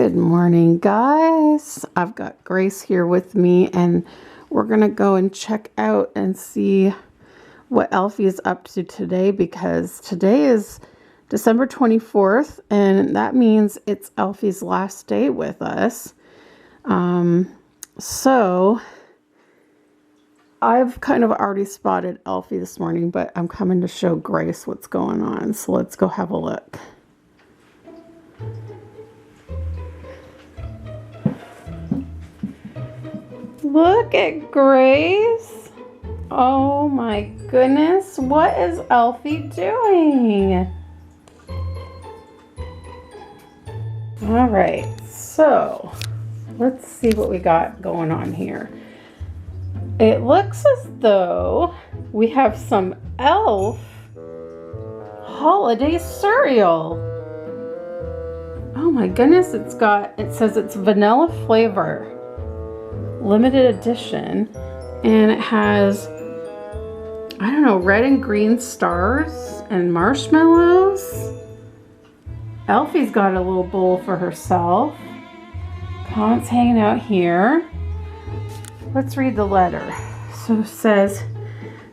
Good morning, guys. I've got Grace here with me, and we're gonna go and check out and see what Elfie is up to today, because today is December 24th, and that means it's Elfie's last day with us. So I've kind of already spotted Elfie this morning, but I'm coming to show Grace what's going on. So let's go have a look. Look at Grace. Oh my goodness. What is Elfie doing? All right, so let's see what we got going on here. It looks as though we have some Elf holiday cereal. Oh my goodness, it says it's vanilla flavor. Limited edition, and it has, I don't know, red and green stars and marshmallows. Elfie's got a little bowl for herself. Comet's hanging out here. Let's read the letter. So it says,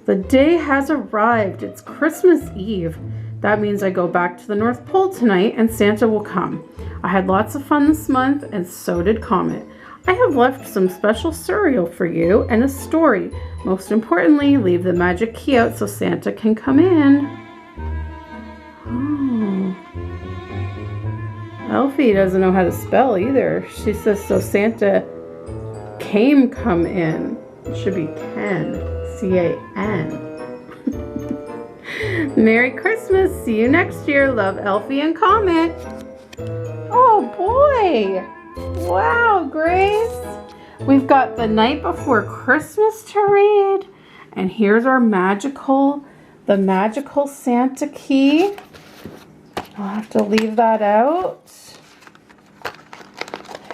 the day has arrived. It's Christmas Eve. That means I go back to the North Pole tonight and Santa will come. I had lots of fun this month, and so did Comet. I have left some special cereal for you and a story. Most importantly, leave the magic key out so Santa can come in. Oh. Elfie doesn't know how to spell either. She says, so Santa come in. It should be 10. C-A-N. Merry Christmas. See you next year. Love, Elfie and Comet. Oh boy. Wow, Grace. We've got The Night Before Christmas to read. And here's our magical Santa key. I'll have to leave that out.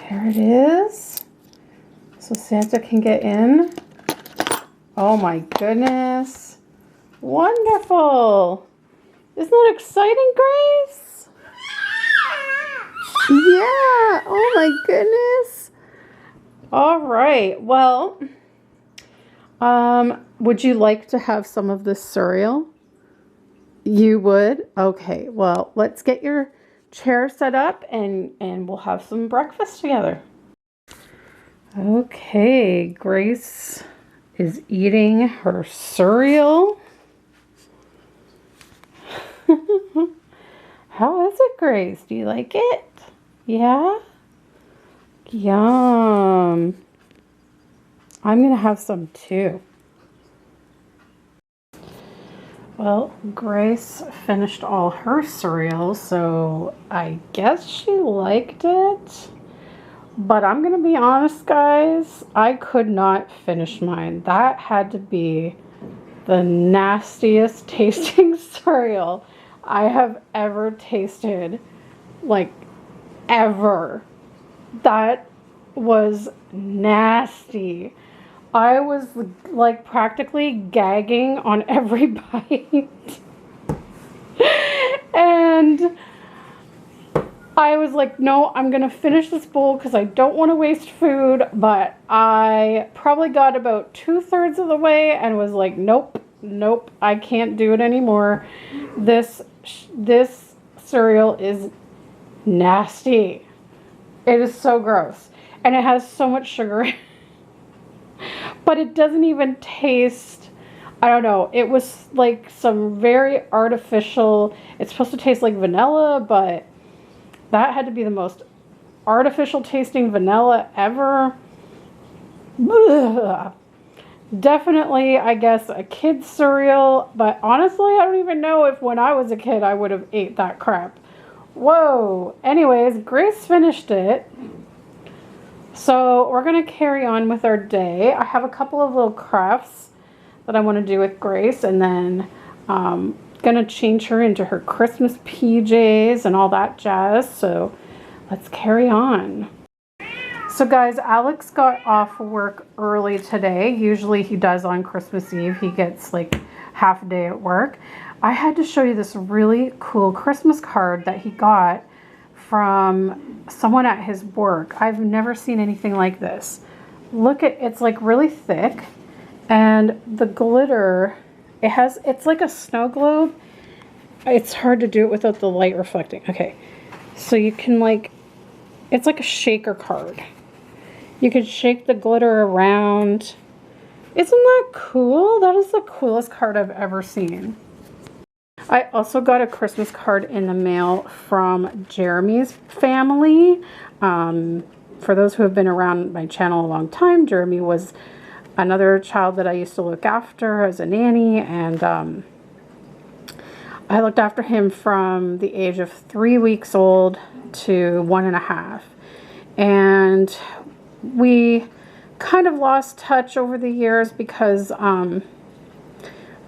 There it is. So Santa can get in. Oh my goodness. Wonderful. Isn't that exciting, Grace? Yeah, oh my goodness. All right, well, would you like to have some of this cereal? You would? Okay, well, let's get your chair set up and we'll have some breakfast together. Okay, Grace is eating her cereal. How is it, Grace? Do you like it? Yeah? Yum. I'm going to have some too. Well, Grace finished all her cereal, so I guess she liked it. But I'm going to be honest, guys, I could not finish mine. That had to be the nastiest tasting cereal I have ever tasted. Like, ever. That was nasty. I was like practically gagging on every bite. And I was like, no, I'm gonna finish this bowl because I don't want to waste food. But I probably got about 2/3 of the way and was like, nope, I can't do it anymore. This cereal is nasty. It is so gross, and it has so much sugar. But it doesn't even taste, I don't know, it was like some very artificial, it's supposed to taste like vanilla, but that had to be the most artificial tasting vanilla ever. Ugh. Definitely, I guess, a kid's cereal, but honestly, I don't even know if when I was a kid I would have ate that crap. Whoa. Anyways, Grace finished it. So we're going to carry on with our day. I have a couple of little crafts that I want to do with Grace, and then going to change her into her Christmas PJs and all that jazz. So let's carry on. So guys, Alex got off work early today. Usually he does on Christmas Eve. He gets like half a day at work. I had to show you this really cool Christmas card that he got from someone at his work. I've never seen anything like this. Look at, it's like really thick, and the glitter, it's like a snow globe. It's hard to do it without the light reflecting. Okay, so you can like, it's like a shaker card. You can shake the glitter around. Isn't that cool? That is the coolest card I've ever seen. I also got a Christmas card in the mail from Jeremy's family. For those who have been around my channel a long time, Jeremy was another child that I used to look after as a nanny, and I looked after him from the age of 3 weeks old to 1.5. And we kind of lost touch over the years because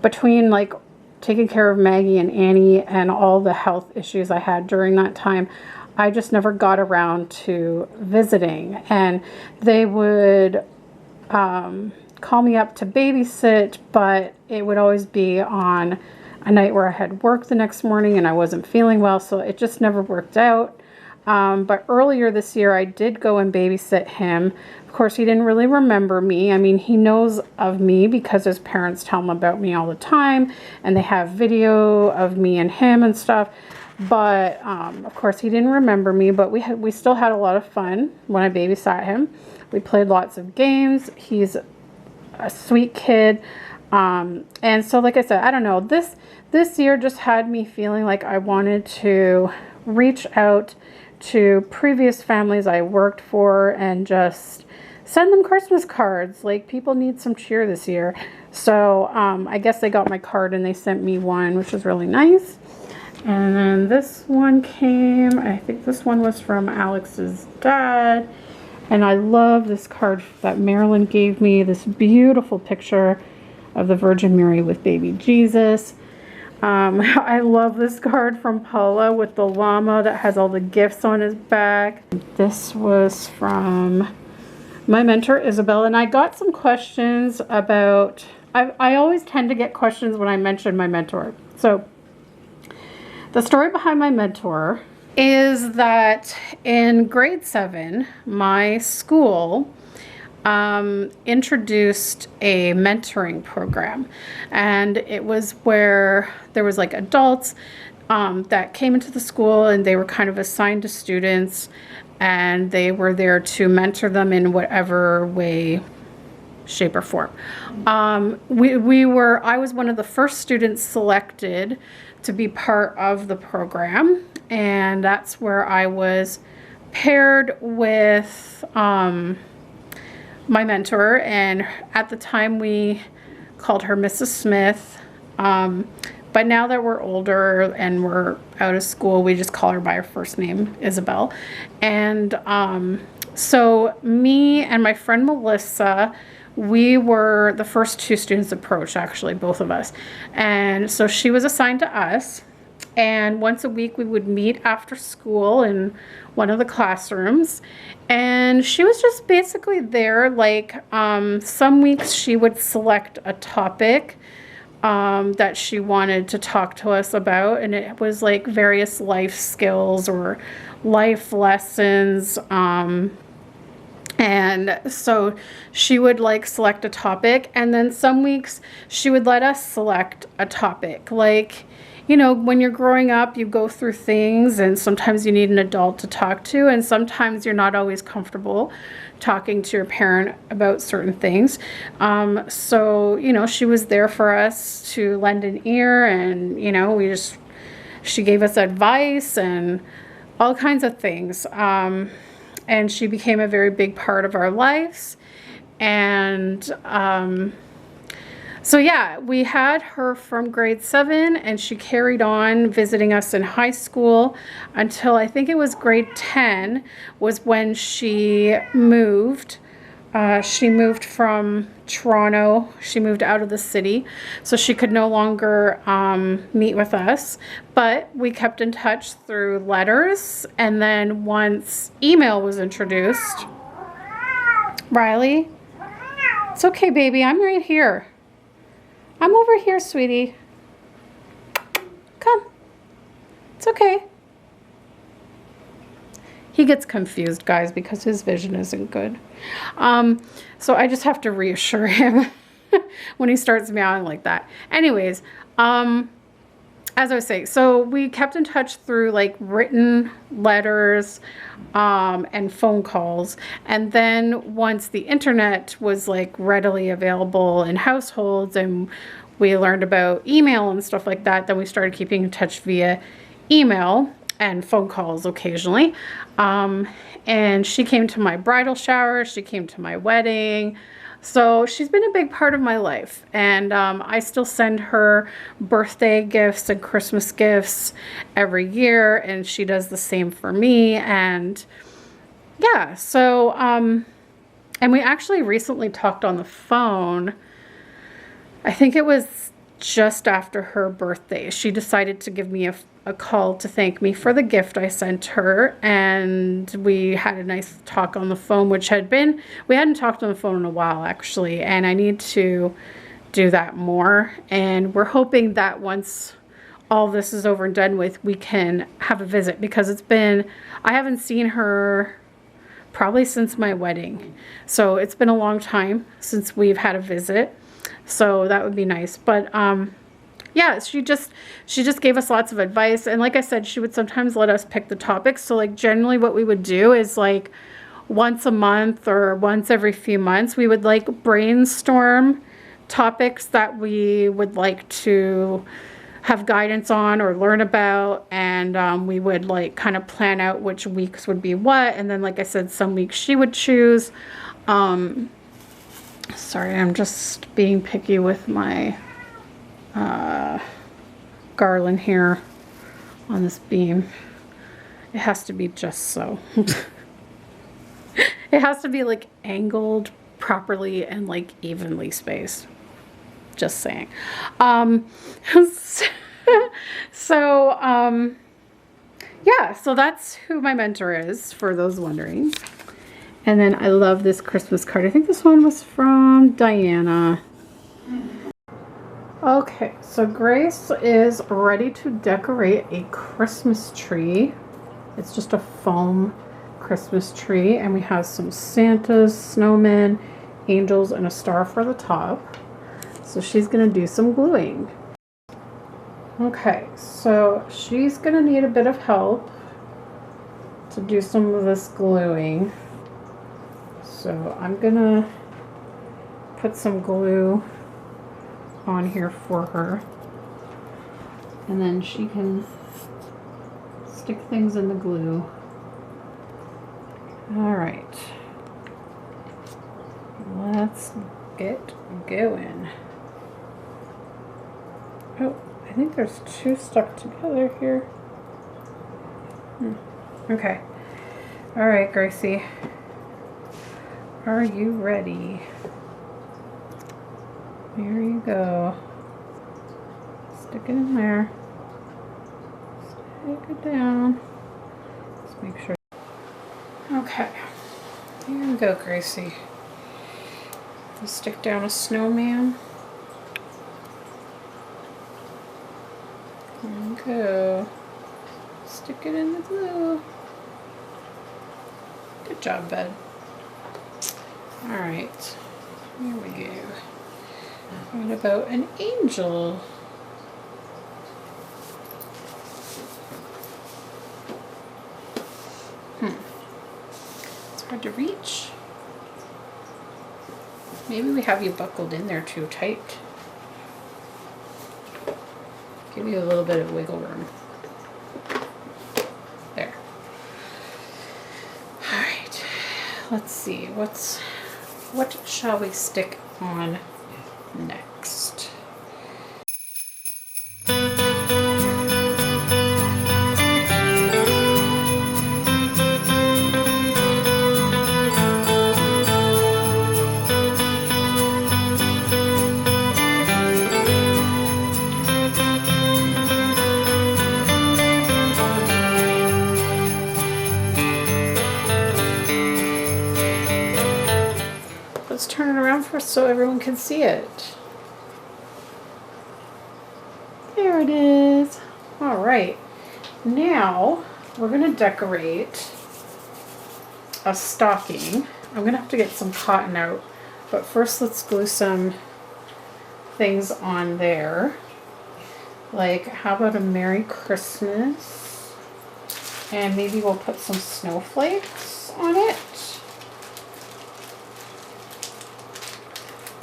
between like taking care of Maggie and Annie and all the health issues I had during that time, I just never got around to visiting. And they would call me up to babysit, but it would always be on a night where I had work the next morning and I wasn't feeling well, so it just never worked out. But earlier this year I did go and babysit him. Of course, he didn't really remember me. I mean, he knows of me because his parents tell him about me all the time, and they have video of me and him and stuff. But of course, he didn't remember me, but we still had a lot of fun when I babysat him. We played lots of games. He's a sweet kid. And so, like I said, I don't know, this year just had me feeling like I wanted to reach out to previous families I worked for and just send them Christmas cards. Like, people need some cheer this year. So I guess they got my card and they sent me one, which was really nice. And then this one came, I think this one was from Alex's dad. And I love this card that Marilyn gave me, this beautiful picture of the Virgin Mary with baby Jesus. I love this card from Paula with the llama that has all the gifts on his back. This was from my mentor, Isabel, and I got some questions about, I always tend to get questions when I mention my mentor. So the story behind my mentor is that in grade 7, my school introduced a mentoring program, and it was where there was like adults that came into the school, and they were kind of assigned to students, and they were there to mentor them in whatever way, shape, or form. I was one of the first students selected to be part of the program, and that's where I was paired with my mentor, and at the time we called her Mrs. Smith, but now that we're older and we're out of school, we just call her by her first name, Isabel. And so me and my friend Melissa, we were the first 2 students approached, actually, both of us. And so she was assigned to us, and once a week we would meet after school in one of the classrooms, and she was just basically there. Like some weeks she would select a topic that she wanted to talk to us about, and it was like various life skills or life lessons. And so she would like select a topic, and then some weeks she would let us select a topic. Like, you know, when you're growing up, you go through things, and sometimes you need an adult to talk to, and sometimes you're not always comfortable talking to your parent about certain things. So, you know, she was there for us to lend an ear, and, you know, she gave us advice and all kinds of things. And she became a very big part of our lives. And so yeah, we had her from grade 7, and she carried on visiting us in high school until I think it was grade 10 was when she moved. She moved from Toronto. She moved out of the city, so she could no longer meet with us. But we kept in touch through letters, and then once email was introduced, Riley, it's okay, baby. I'm right here. I'm over here, sweetie. Come. It's okay. He gets confused, guys, because his vision isn't good. So I just have to reassure him when he starts meowing like that. Anyways, as I was saying, so we kept in touch through like written letters and phone calls. And then once the internet was like readily available in households and we learned about email and stuff like that, then we started keeping in touch via email and phone calls occasionally. And she came to my bridal shower. She came to my wedding. So she's been a big part of my life, and I still send her birthday gifts and Christmas gifts every year, and she does the same for me. And yeah, so and we actually recently talked on the phone. I think it was just after her birthday. She decided to give me a call to thank me for the gift I sent her, and we had a nice talk on the phone, which we hadn't talked on the phone in a while actually, and I need to do that more. And we're hoping that once all this is over and done with, we can have a visit, because I haven't seen her probably since my wedding, so it's been a long time since we've had a visit, so that would be nice. But yeah, she just gave us lots of advice. And like I said, she would sometimes let us pick the topics. So like generally what we would do is like once a month or once every few months, we would like brainstorm topics that we would like to have guidance on or learn about. And we would like kind of plan out which weeks would be what. And then, like I said, some weeks she would choose. Sorry, I'm just being picky with my garland here on this beam. It has to be just so. It has to be like angled properly and like evenly spaced. Just saying. Yeah, so that's who my mentor is, for those wondering. And then I love this Christmas card. I think this one was from Diana. Okay, so Grace is ready to decorate a Christmas tree. It's just a foam Christmas tree, and we have some Santas, snowmen, angels, and a star for the top. So she's gonna do some gluing. Okay, so she's gonna need a bit of help to do some of this gluing. So I'm gonna put some glue on here for her, and then she can stick things in the glue. All right, let's get going. Oh, I think there's two stuck together here. Okay. All right, Gracie, are you ready? Here you go. Stick it in there. Stick it down. Just make sure. Okay. Here you go, Gracie. You stick down a snowman. There you go. Stick it in the glue. Good job, bud. All right. Here we go. What about an angel? It's hard to reach. Maybe we have you buckled in there too tight. Give you a little bit of wiggle room. There. All right. Let's see. What shall we stick on next? Let's turn it around for so everyone can see it. There it is. All right. Now we're going to decorate a stocking. I'm gonna have to get some cotton out, but first let's glue some things on there. Like, how about a Merry Christmas? And maybe we'll put some snowflakes on it.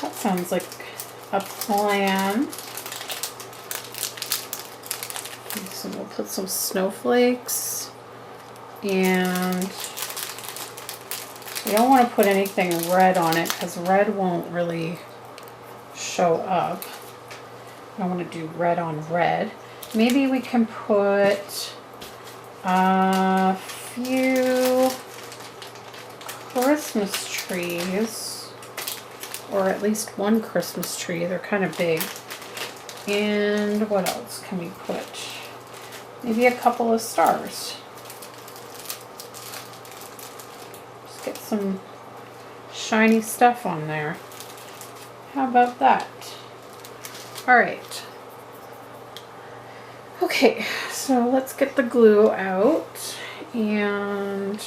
That sounds like a plan. So we'll put some snowflakes, and we don't want to put anything red on it because red won't really show up. I want to do red on red. Maybe we can put a few Christmas trees, or at least one Christmas tree. They're kind of big. And what else can we put? Maybe a couple of stars. Just get some shiny stuff on there. How about that? All right. Okay, so let's get the glue out and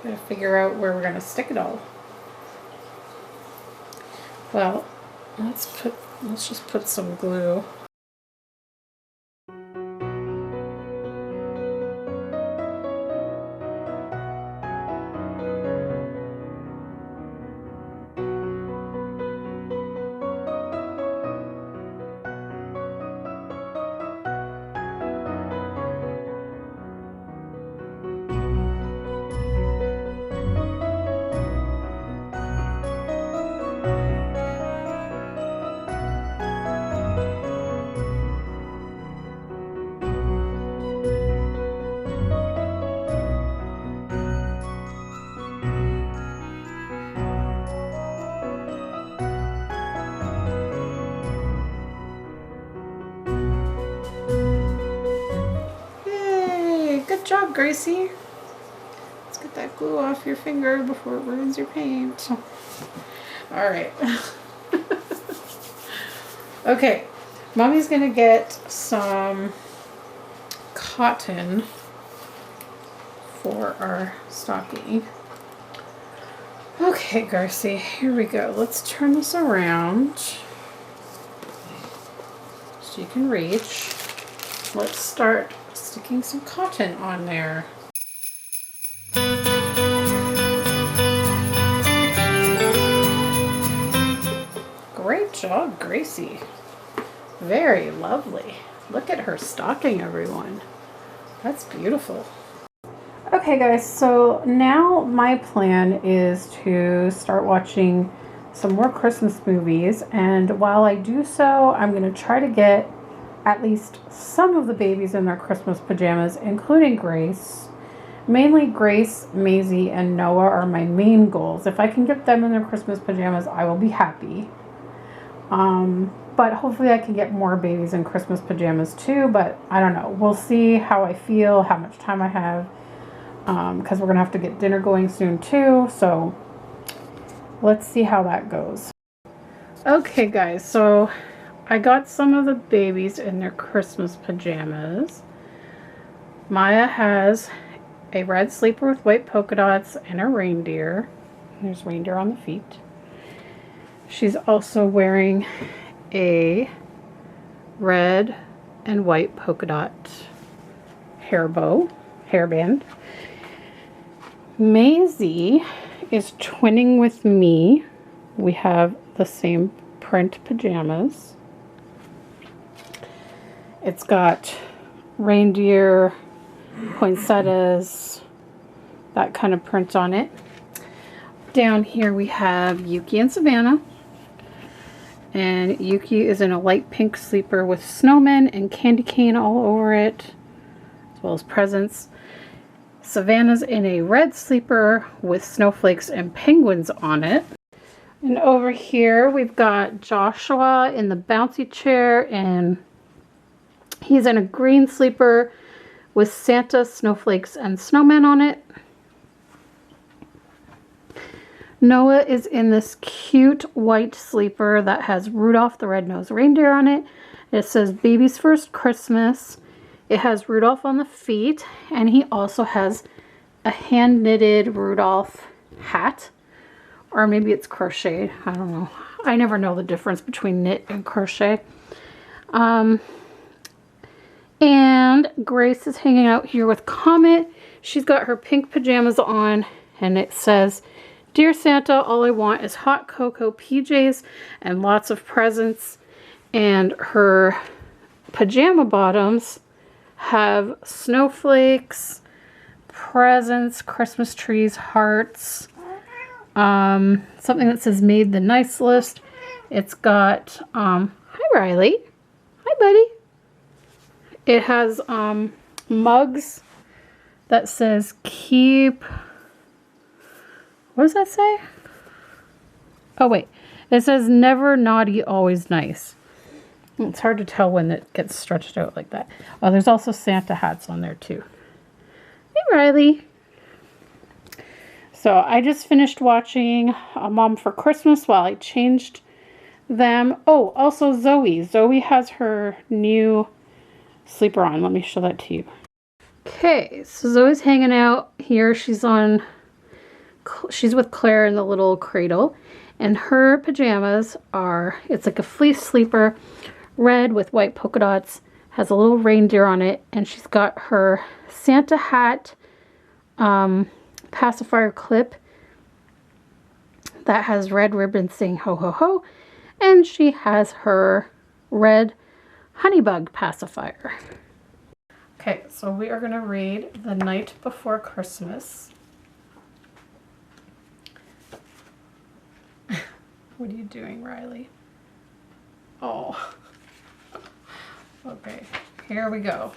gotta figure out where we're gonna stick it all. Well, let's just put some glue. Good job, Gracie. Let's get that glue off your finger before it ruins your paint. All right. Okay, Mommy's gonna get some cotton for our stocking. Okay, Gracie, here we go. Let's turn this around so you can reach. Let's start sticking some cotton on there. Great job, Gracie. Very lovely. Look at her stocking, everyone. That's beautiful. Okay guys, so now my plan is to start watching some more Christmas movies, and while I do so, I'm going to try to get at least some of the babies in their Christmas pajamas, including Grace. Mainly Grace, Maisie, and Noah are my main goals. If I can get them in their Christmas pajamas, I will be happy. But hopefully I can get more babies in Christmas pajamas too, but I don't know. We'll see how I feel, how much time I have, because we're going to have to get dinner going soon too, so let's see how that goes. Okay guys, so I got some of the babies in their Christmas pajamas. Maya has a red sleeper with white polka dots and a reindeer. There's reindeer on the feet. She's also wearing a red and white polka dot hairband. Maisie is twinning with me. We have the same print pajamas. It's got reindeer, poinsettias, that kind of print on it. Down here we have Yuki and Savannah. And Yuki is in a light pink sleeper with snowmen and candy cane all over it, as well as presents. Savannah's in a red sleeper with snowflakes and penguins on it. And over here we've got Joshua in the bouncy chair, and he's in a green sleeper with Santa, snowflakes, and snowmen on it. Noah is in this cute white sleeper that has Rudolph the Red-Nosed Reindeer on it. It says Baby's First Christmas. It has Rudolph on the feet, and he also has a hand-knitted Rudolph hat. Or maybe it's crocheted. I don't know. I never know the difference between knit and crochet. And Grace is hanging out here with Comet. She's got her pink pajamas on, and it says, "Dear Santa, all I want is hot cocoa, PJs, and lots of presents." And her pajama bottoms have snowflakes, presents, Christmas trees, hearts, something that says "Made the Nice List." It's got, hi Riley. Hi buddy. It has mugs that says keep, what does that say? Oh wait, it says never naughty, always nice. It's hard to tell when it gets stretched out like that. Oh, there's also Santa hats on there too. Hey Riley. So I just finished watching A Mom for Christmas while I changed them. Oh, also Zoe. Zoe has her new sleeper on. Let me show that to you. Okay, so Zoe's hanging out here. She's with Claire in the little cradle. And her pajamas are, it's like a fleece sleeper, red with white polka dots, has a little reindeer on it, and she's got her Santa hat pacifier clip that has red ribbon saying ho ho ho, and she has her red honeybug pacifier. Okay, so we are going to read The Night Before Christmas. What are you doing, Riley? Oh. Okay, here we go.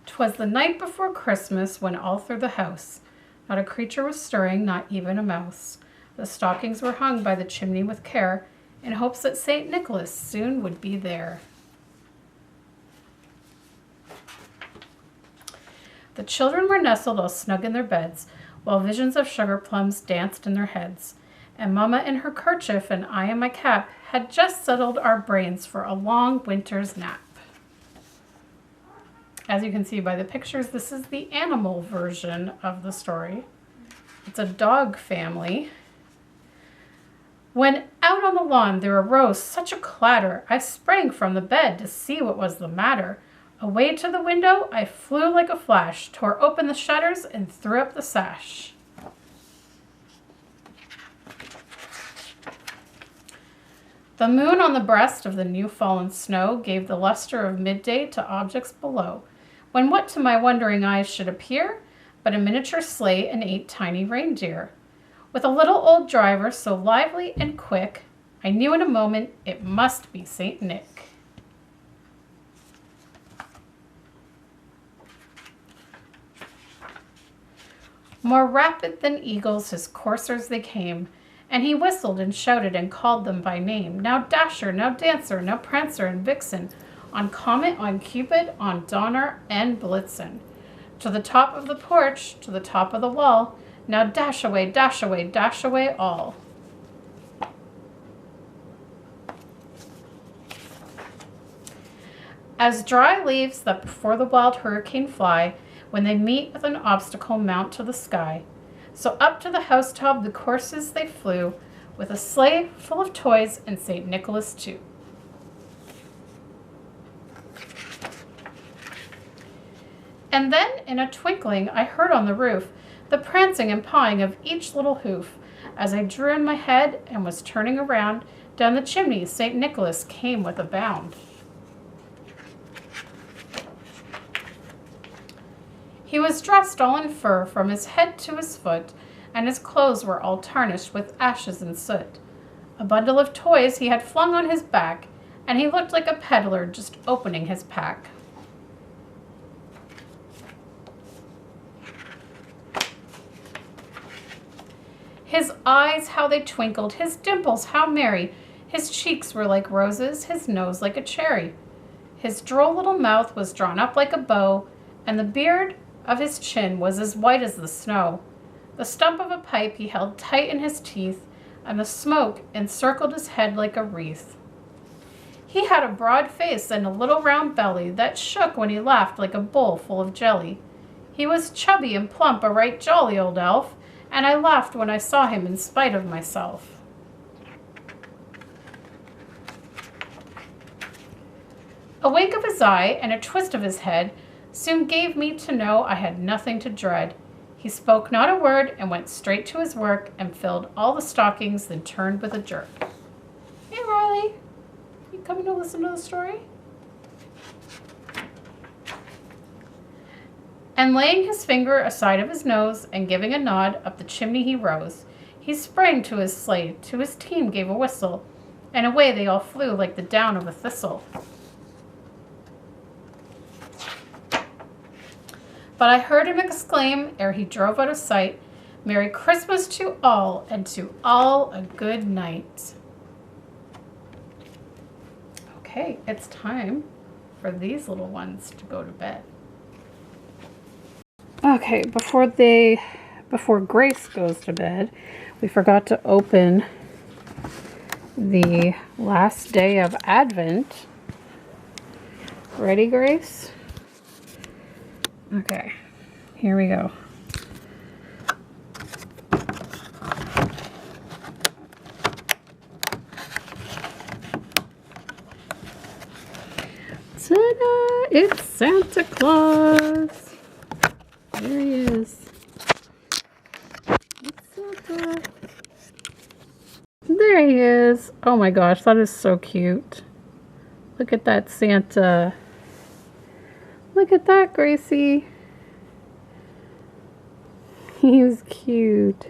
'Twas the night before Christmas, when all through the house not a creature was stirring, not even a mouse. The stockings were hung by the chimney with care, in hopes that St. Nicholas soon would be there. The children were nestled all snug in their beds, while visions of sugar plums danced in their heads. And Mama in her kerchief and I in my cap had just settled our brains for a long winter's nap. As you can see by the pictures, this is the animal version of the story. It's a dog family. When out on the lawn there arose such a clatter, I sprang from the bed to see what was the matter. Away to the window I flew like a flash, tore open the shutters and threw up the sash. The moon on the breast of the new fallen snow gave the luster of midday to objects below, when what to my wondering eyes should appear but a miniature sleigh and 8 tiny reindeer. With a little old driver so lively and quick, I knew in a moment it must be Saint Nick. More rapid than eagles his coursers they came, and he whistled and shouted and called them by name. Now Dasher, now Dancer, now Prancer and Vixen, on Comet, on Cupid, on Donner and Blitzen. To the top of the porch, to the top of the wall, now dash away, dash away, dash away all. As dry leaves that before the wild hurricane fly, when they meet with an obstacle mount to the sky, so up to the housetop the coursers they flew, with a sleigh full of toys and St. Nicholas too. And then in a twinkling I heard on the roof the prancing and pawing of each little hoof. As I drew in my head and was turning around, down the chimney St. Nicholas came with a bound. He was dressed all in fur from his head to his foot, and his clothes were all tarnished with ashes and soot. A bundle of toys he had flung on his back, and he looked like a peddler just opening his pack. His eyes, how they twinkled, his dimples, how merry. His cheeks were like roses, his nose like a cherry. His droll little mouth was drawn up like a bow, and the beard of his chin was as white as the snow. The stump of a pipe he held tight in his teeth, and the smoke encircled his head like a wreath. He had a broad face and a little round belly that shook when he laughed like a bowl full of jelly. He was chubby and plump, a right jolly old elf, and I laughed when I saw him in spite of myself. A wink of his eye and a twist of his head soon gave me to know I had nothing to dread. He spoke not a word and went straight to his work and filled all the stockings, then turned with a jerk. Hey, Riley, you coming to listen to the story? And laying his finger aside of his nose and giving a nod, up the chimney he rose. He sprang to his sleigh, to his team gave a whistle, and away they all flew like the down of a thistle. But I heard him exclaim, ere he drove out of sight, Merry Christmas to all, and to all a good night. Okay, it's time for these little ones to go to bed. Okay, before Grace goes to bed, we forgot to open the last day of Advent. Ready, Grace? Okay, here we go. Ta-da! It's Santa Claus. There he is. It's Santa. There he is. Oh my gosh, that is so cute. Look at that Santa. Look at that, Gracie. He was cute.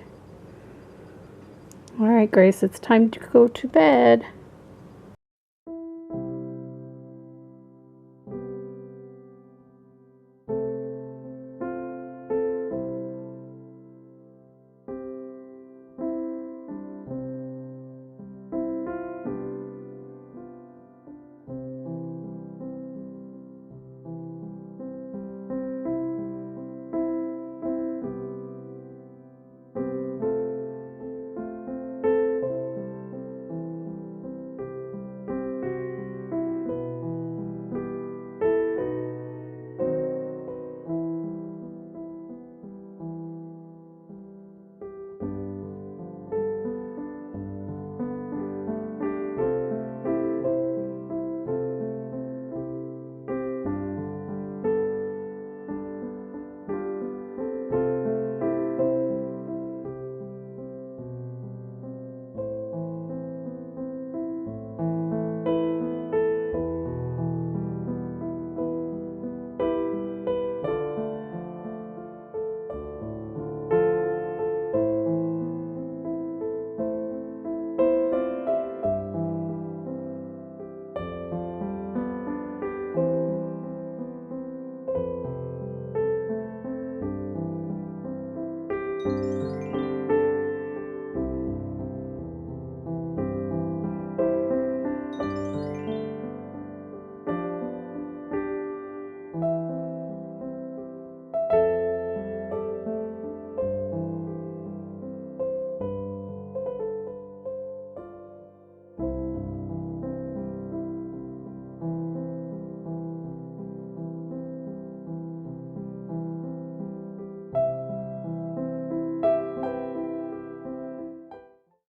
All right, Grace, it's time to go to bed.